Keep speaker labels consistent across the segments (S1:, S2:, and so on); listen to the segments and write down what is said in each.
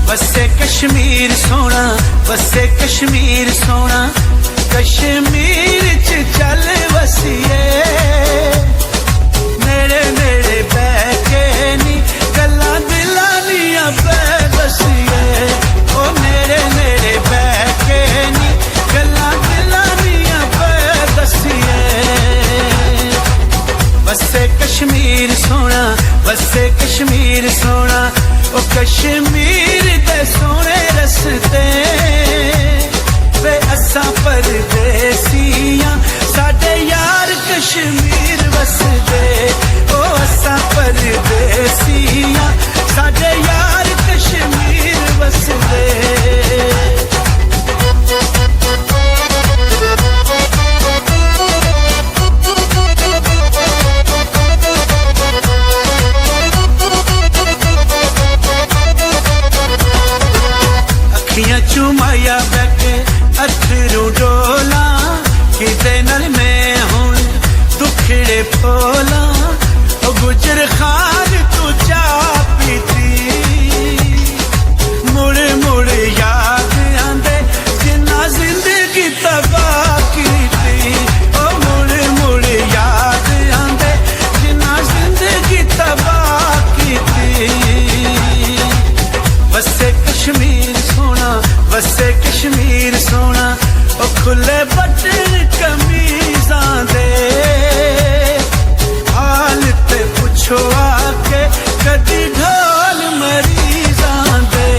S1: बसे कश्मीर सोना, बसे कश्मीर सोना, कश्मीर च चल वसीए नेड़े नेड़े बह के नी गल्लां दिलां दियां पै दसीए ओ नेड़े नेड़े बह के नी गल्लां दिलां दियां पै दसीए बसे कश्मीर सोना, बसे कश्मीर सोना, ओ कश्मीर दे सोने रस्ते वे असां परदेसियां साडे यार कश्मीर वसदे ओ असां परदेसियां साडे यार कश्मीर वसदे चुमाया बैठे अथरू डोला किते नल मैं हुण दुखड़े फोला ओ गुजर खान तू चा पीती मुड़ मुड़ याद आंदे जिन्ना जिंदगी तबाह कीती ओ मुड़ मुड़ याद आंदे जिन्ना जिंदगी तबाह कीती बसे कश्मीर सोना, बसे कश्मीर सोना, ओ खुले बटन कमीज़ां दे हाल ते पुछो आके कदी ढोल मरीज़ां दे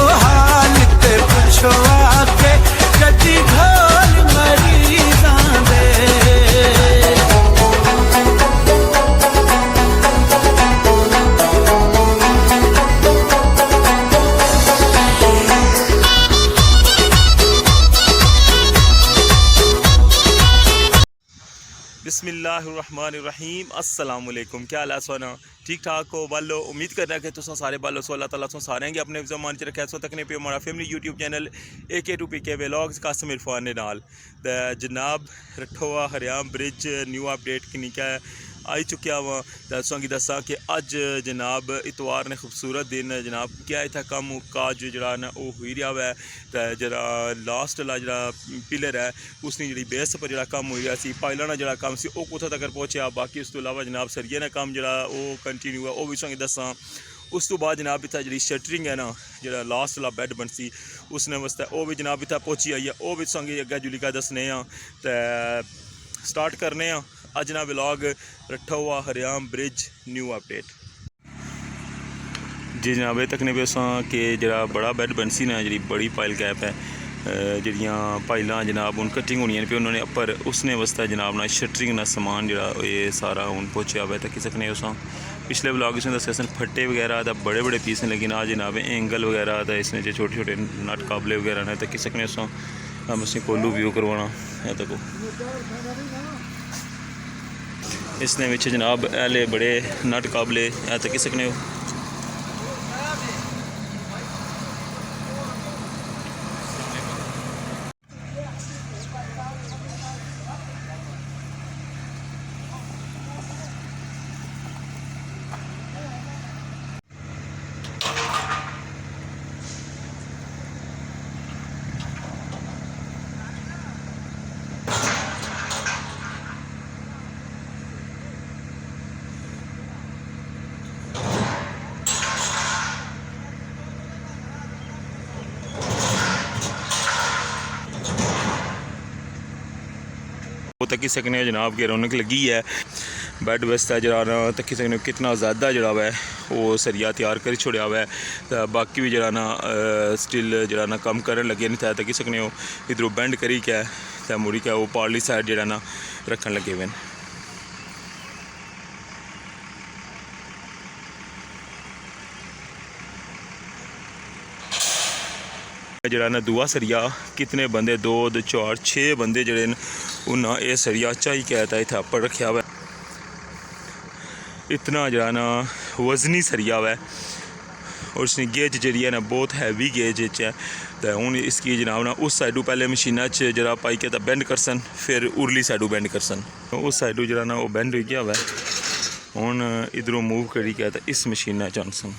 S1: ओ हाल ते पुछो आके कदी ढोल मरीज़ां दे
S2: बिस्मिल्लाहिर्रहमानिर्रहीम अस्सलाम वालेकुम। क्या हाल है सोना, ठीक ठाक हो बालो? उम्मीद करना कि तुम सारे बालो सो अल्लाह ताला सारे हैं अपने जमान च रखे सो तकने पे हमारा family YouTube channel AK2PK vlogs Qasim Irfan दे नाल ते जनाब Rathoa Haryam bridge new update की क्या आई चुकिया वा दसां की दसा कि अज जनाब इतवार ने खूबसूरत दिन जनाब क्या इतना कम काज जरा ना वो हुई रहा है तो जरा लास्ट वाला जरा पिलर है उसने जी बेस पर जरा कम हुई रहा सी पाइलों का जरा कम से कुत्थों तक पहुँचा बाकी उस तो अलावा जनाब सरिये ने कम जरा वो कंटिन्यू है वह भी तुसें दसा उस तो बाद जनाब इतना जी शटरिंग है ना जरा लास्ट वाला बैड बन सी उसने वास्ते वो भी जनाब इतना पहुँची आई है वह भी तुसें अग्गे जुलिका दसने तो स्टार्ट करने अज ना vlog रठोआ Haryam bridge new update जी जनाब तकने पे कि जरा बड़ा बैड बनसी ना जी बड़ी पाइल गैप है जड़ियाँ पाइलां जनाब हूँ कटिंग होनी पे उन्होंने उपर उसने वास्ते जनाब ना शटरिंग ना समान जरा ये सारा हूँ पहुँचा हुआ तक सकने उस पिछले ब्लॉग इसमें दसिया सन फट्टे वगैरह तो बड़े बड़े पीस हैं लेकिन आज जनाब एंगल वगैरह तो इसमें जो छोटे छोटे नट काबले वगैरह ने तक सकने उस हम उसे कोलू व्यू करवाना है तक इसने विच जनाब एले बड़े नट काबले है तक सकने हो वो तकी सकने जनाब की रौनक लगी है बैड वास्ते जरा ना तकी सकने कितना ज़्यादा जरा है वो सरिया तैयार कर छोड़ा हुआ है तो बाकी भी जरा ना स्टिल जरा ना कम करन लगे नहीं था तकी सकने इधरों बेंड करी क्या तो मुड़ी क्या वो पार्ली साइड जरा ना रखन लगे हुए जरा ना दुआ सरिया कितने बंदे 2 4 6 बंदे जड़े उन्हें यह सरिया चाही कहता है इतना पर रखा हुआ इतना जरा ना वजनी सरिया हुआ और उसकी गेज जी है ना बहुत हैवी गेज है तो हूँ इसकी जनाब ना उस साइडू पहले मशीना जरा पाई के तो बेंड करसन फिर उरली साइडू बेंड करसन तो उस साइडू जरा ना वो बेंड हो गया हुआ हूँ इधरों मूव करी क्या तो इस मशीना च आनसन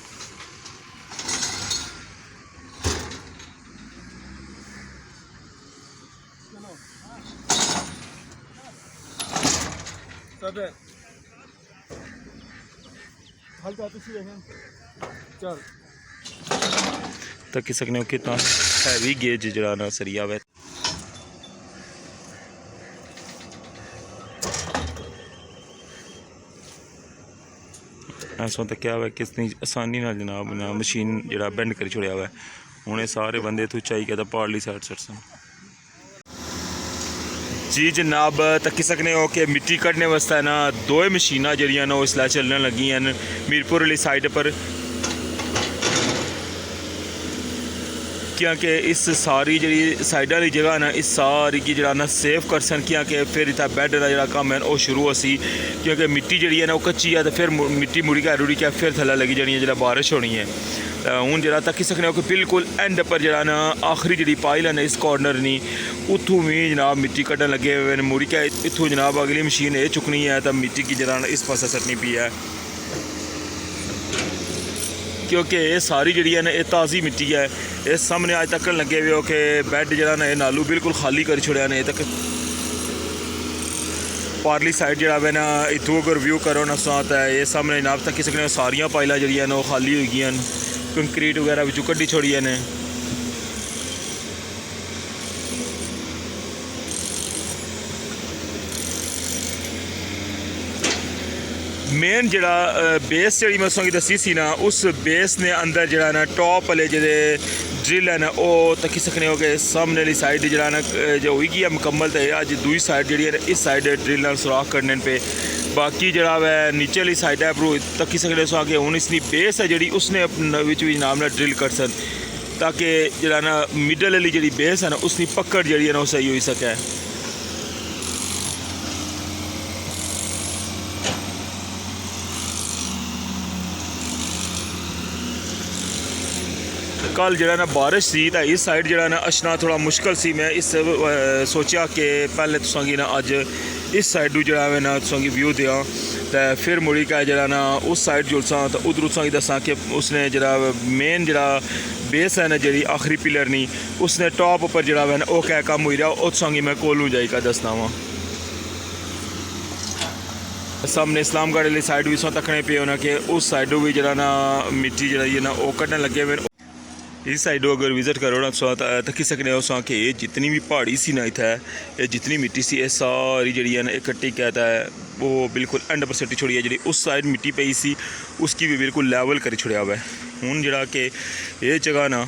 S3: अबे हल तो तुसी देखें चल
S2: तक सकने हो कितना हैवी गेज जरा ना सरिया वे ऐसा तक क्या हुआ कितनी आसानी नाल जनाब ना मशीन जरा बेंड कर छोड़िया हुआ हूँ सारे बंदे इतों चाई कहता पारली साइड सड़सन जी जनाब तक्की सकने हो कि मिट्टी कड्ढने वास्ते ना दो मशीनां जड़ियां न इसलै चलने लगी हैं मीरपुर वाली साइड पर क्योंकि इस सारी जी साइड वाली जगह ना इस सारी की जरा ना सेव कर सन क्योंकि फिर इतना बैड का जो काम है वो शुरू होसी क्योंकि मिट्टी जी है ना वो कच्ची है तो फिर मिट्टी मुड़ी के रुड़ी के फिर थल्ले लगी जानी है जो बारिश होनी है हूँ जरा तक्की सकने हो कि बिल्कुल एंड पर जरा ना आखिरी जी पाइल है ना इस कॉर्नर नहीं उतों भी जनाब मिट्टी कड्ढन लगे हुए हैं मुड़ी के इतों जनाब अगली मशीन ये चुकनी है तो मिट्टी की जरा इस पास सटनी पी है क्योंकि ये सारी जी है ना ये ताज़ी मिट्टी है इस सामने आज तक लगे हुए हो कि बैड जरा ना ये नालू बिल्कुल खाली कर छोड़ा ने तक पारली साइड जरा है ना इतों अगर व्यू करो ना साथ है ये सामने जनाब तक सकने सारिया पाइल जी वो खाली हुई गई कंक्रीट वगैरह बिचों कड्ढी छोड़ी ने मेन जड़ा बेस जी मैं तुसेंगी दसी सी ना उस बेस ने अंदर जरा ना टॉप वाले जेह्ड़े ड्रिल है ना वो तक्की सकने हो कि सामने वाली साइड जरा ना जो होई गई है मुकम्मल तो अज दूई साइड जी है इस साइड ड्रिल नाल सुराख करने पे बाकी जरा वह नीचे वाली साइड है पर तक्की सकने सो कि हूँ इसकी बेस है जी उसने भी जनाब ना ड्रिल कर सन ताकि जरा ना मिडल वाली जी बेस है ना उसकी पकड़ जी है ना वो सही हो सके कल जरा ना बारिश सी तो इस साइड जरा ना अछना थोड़ा मुश्किल सी मैं इस सोचा कि पहले तुसांगी ना अज इस साइड जरा है ना तुसांगी व्यू दिया तो फिर मुड़ी का जरा ना उस साइड जुलसा तो उधर तुसांगी दसा कि उसने जरा मेन जरा बेस है ना जी आखिरी पिलर नहीं उसने टॉप पर जरा है ना वो क्या काम हुई रहा वो तुसांगी मैं कोलू जाइका दसना वा सामने इस्लामगढ़ वाली साइड भी सो तकने पे होना कि उस साइडों भी जरा ना मिट्टी जरा है ना वो कटने लगे हुए इस साइडों अगर विजिट करो ना तो तक्की सकने हो कि ये जितनी भी पहाड़ी सी ना इतना ये जितनी मिट्टी सी ये सारी जी है ना इकट्ठी कहता है वो बिल्कुल एंड पर सट्टी छोड़ी है जी उस साइड मिट्टी पई सी उसकी भी बिल्कुल लेवल कर छोड़ा हुआ है हूँ जरा कि ये जगह ना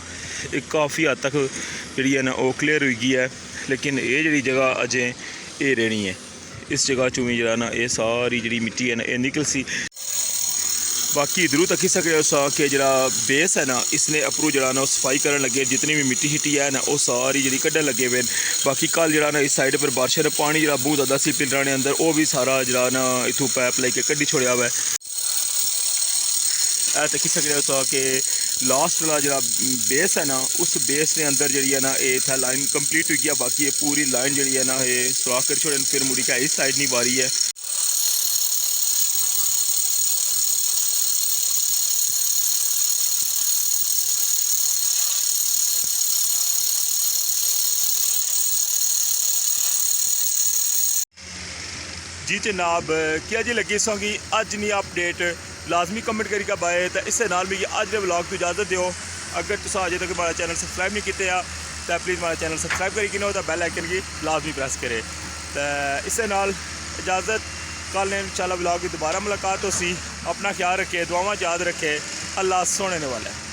S2: एक काफ़ी हद तक जी है ना वो क्लीयर हुई गई है लेकिन ये जी जगह अजें ये रहनी है इस जगह चूँ भी जरा ना ये सारी जी मिट्टी है ना ये निकल सी बाकी इधरों तक सके कि जरा बेस है ना इसने अपरू जरा ना सफाई करने लगे जितनी भी मिट्टी शिट्टी है ना वो सारी जी कड्ढन लगे हुए बाकी कल जरा ना इस साइड पर बारिश ने पानी जरा बहुत ज़्यादा सी पिलर ने अंदर वो भी सारा जरा ना इतों पैप लेके कड्ढी छोड़िया हुआ है तक सके कि लास्ट वाला जरा बेस है ना उस बेस ने अंदर जी है ना ये था लाइन कंप्लीट हो गया बाकी ये पूरी लाइन जी है ना ये सुराख कर छोड़े फिर मुड़ी का इस साइड नहीं वारी है जी जनाब क्या जी लगी सोगी अज नहीं अपडेट लाजमी कमेंट करिएगा बाय तो इससे नाल मिगी अज के व्लॉग तो इजाज़त दो अगर तुम अजे तक हमारा चैनल सब्सक्राइब नहीं किया तो प्लीज़ हमारा चैनल सब्सक्राइब करी कि तो बैल आइकन की लाजमी प्रेस करे तो इससे नाल इजाज़त कल इंशाल्लाह व्लॉग की दोबारा मुलाकात हो सी अपना ख्याल रखे दुआवां याद रखे अल्लाह सोने वाला है।